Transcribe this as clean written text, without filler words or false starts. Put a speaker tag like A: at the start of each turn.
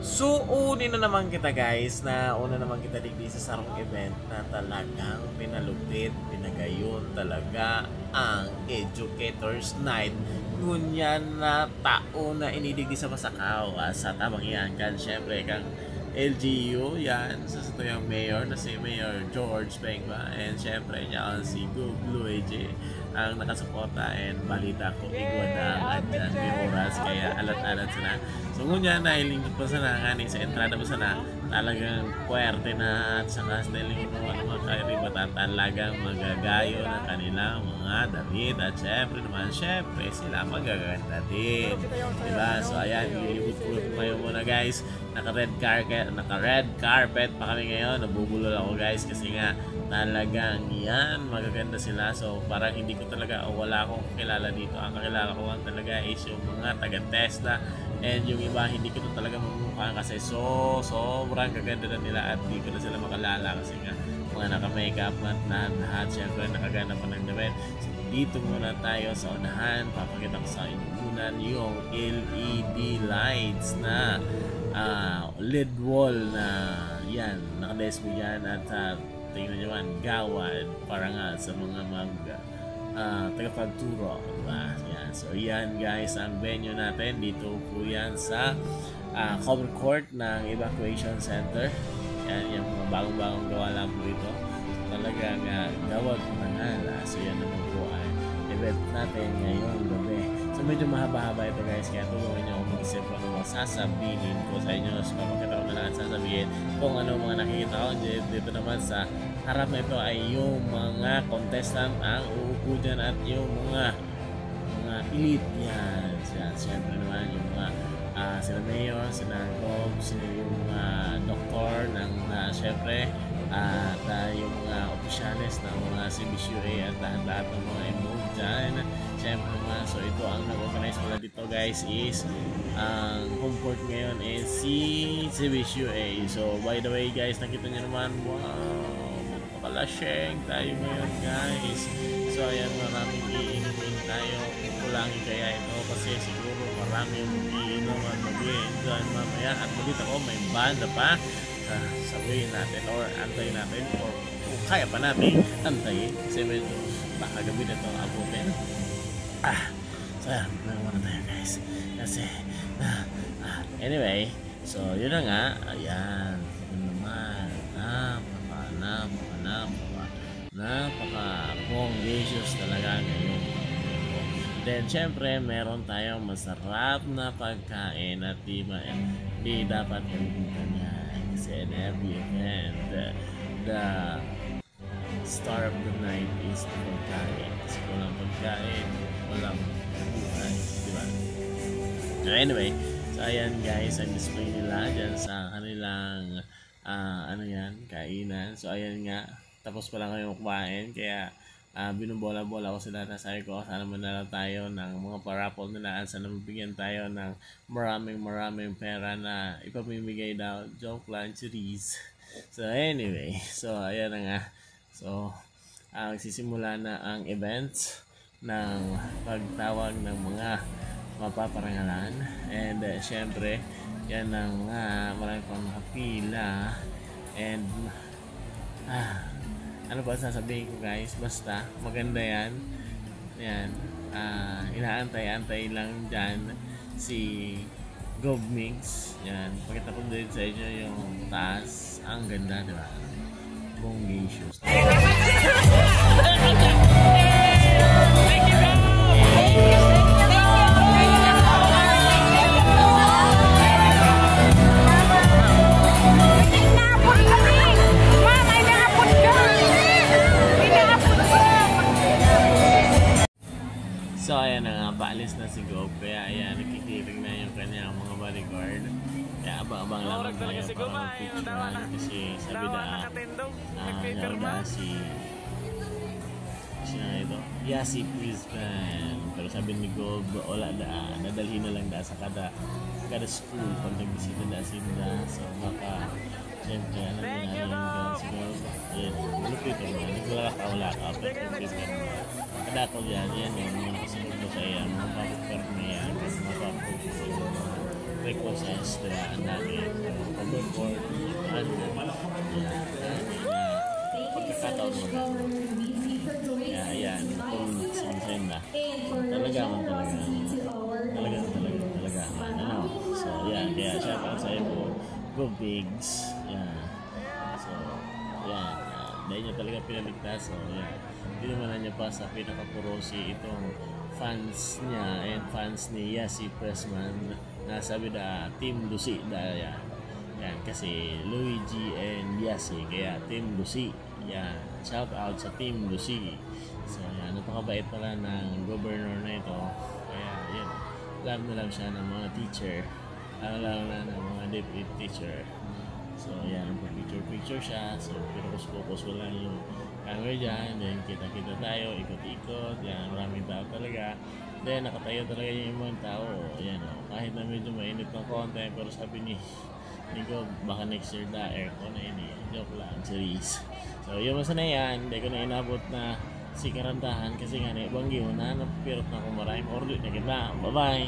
A: Suunin na naman kita guys na una naman kita digdi sa sarong event na talagang pinalupit, pinagayon talaga ang Educators Night. Ngunyan na tao na inidigdi sa Masakaw sa tabang yan kan syempre kang LGU yan sa yung mayor na si Mayor George Pengba and syempre yan si Google AJ ang nakasuporta and balita ko igwada at dyan may oras kaya alat-alat sana. So ngunyan na hiling po sana kani sa entrada po sana talagang puwerte na at saka styling mo mga kairibatan talagang magagayo ng kanilang mga damit at syempre sila magaganda din, diba? So ayan, ilibot-ulot kayo muna guys, naka red carpet pa kami ngayon, nabubulol ako guys kasi nga talagang yan magaganda sila. So parang hindi ko talaga wala akong kilala dito, ang kakilala ko lang talaga is yung mga taga Tesla and yung iba hindi ko talaga mamukha kasi sobrang gaganda na nila at di ko na sila makalala kasi nga mga naka-makeup at lahat syempre nakaganda pa ng damit. So dito muna tayo sa unahan, papakita ko sa inyo muna yung LED lights na LED wall na yan, nakadesmo yan at tingnan nyo man, gawad para nga sa mga tagapagturo, diba? Yan. So yan guys ang venue natin dito po yan sa cover court ng evacuation center. Yan yung mga bagong gawa lang po ito. So, talagang gawad panangala. So yan naman po ay event natin ngayong gabi. So medyo mahaba-haba ito guys, kaya tulungan nyo ako mag-isip kung ano sasabihin ko sa inyo. So papakita ko na lang sasabihin kung ano mga nakikita ko. Dito naman sa harap na ito ay yung mga contestant ang uupo dyan at yung mga elite yan. Siyempre naman yung mga sila mayor, sila Gob, sila yung mga doktor ng siyempre at yung mga opisyalis ng mga CBCUA at lahat ng mga involved dyan. Siyempre naman, so ito ang nag-organize pala dito guys is ang home court ngayon is si CBCUA. So by the way guys, nakita nyo naman, wow, magpapalasheng tayo ngayon guys. So ayan, maraming iinumin tayo. Kulangin kaya ito kasi siguro maraming iinom at mag-i-enjoy mamaya. At balita ko may banda pa. Sabihin natin or antayin natin or kaya pa natin antayin kasi medyo baka gabi na ito abutin. So ayan, muna tayo guys kasi anyway, so yun na nga, ayan yun naman, napaka bongacious talaga ngayon. Then syempre meron tayong masarap na pagkain at di dapat kalimutan yan kasi in every event the star of the night is the pagkain. Kasi walang pagkain, walang buhay, diba? So anyway, so ayan guys, ang display nila dyan sa kanilang kainan. So ayan nga, tapos pa lang kayong kumain, kaya binubola-bola ko sila na sabi ko sana manala tayo ng mga parapol nila at sana mabigyan tayo ng maraming pera na ipamimigay daw. Joke lang, series. So anyway, so ayan na nga. So magsisimula na ang events ng pagtawag ng mga mapaparangalan and syempre yan ang marami pang nakapila and ano ba sasabihin ko guys, basta maganda yan. Inaantay-antay lang dyan si Govmix. Yan, pakita ko din sa inyo yung taas, ang ganda, diba? Bongacious. So ayan na nga, paalis na si Gob, kaya ayan, nakikiring na yung kanyang mga bodyguard. Kaya abang-abang lang tayo para mag-picturean kasi sabi na si na ito, si Brisbane. Pero sabi ni Gob, wala nadalhin na lang sa kada school pag nagbisita na sila. So baka siyempre alam niya na yung si Gob, malupit ko na, naglalaka-wala ka, pero Brisbane mo. Kada ko yan yung mga kasunod ko sa iyan, mga papapar na yan, mga papapar request nila ang dami cover court at pagkakataon mo na. Kaya ayan, kung sinsen na talaga ano. So yan, kaya shout out sa iyo, go Bigs. Yan. So yan, dahil niya talaga pinaligtas. So yan, hindi naman niya pa sa pinaka-purosi itong fans niya and fans ni Yasi Pressman na sabi na Team Lucy dahil yan kasi Luigi and Yasi kaya Team Lucy. Yan, shout out sa Team Lucy. So yan, napakabait pala ng governor na ito. Kaya yan, alam na lang siya ng mga teacher, alam na ng mga deputy teacher. So yan, picture siya. So focus ko lang yung camera dyan. Then kita tayo, ikot-ikot. Yan, maraming tao talaga. Then nakatayo talaga yung ibang tao. Yan o, kahit na medyo mainit ng konti. Pero sabi ni Nico, baka next year na aircon na yun eh. Joke lang, series. So yun masa na yan. Hindi ko na inabot na si karantahan kasi nga na ibang na napapirot na kung maraming order na kita. Bye bye!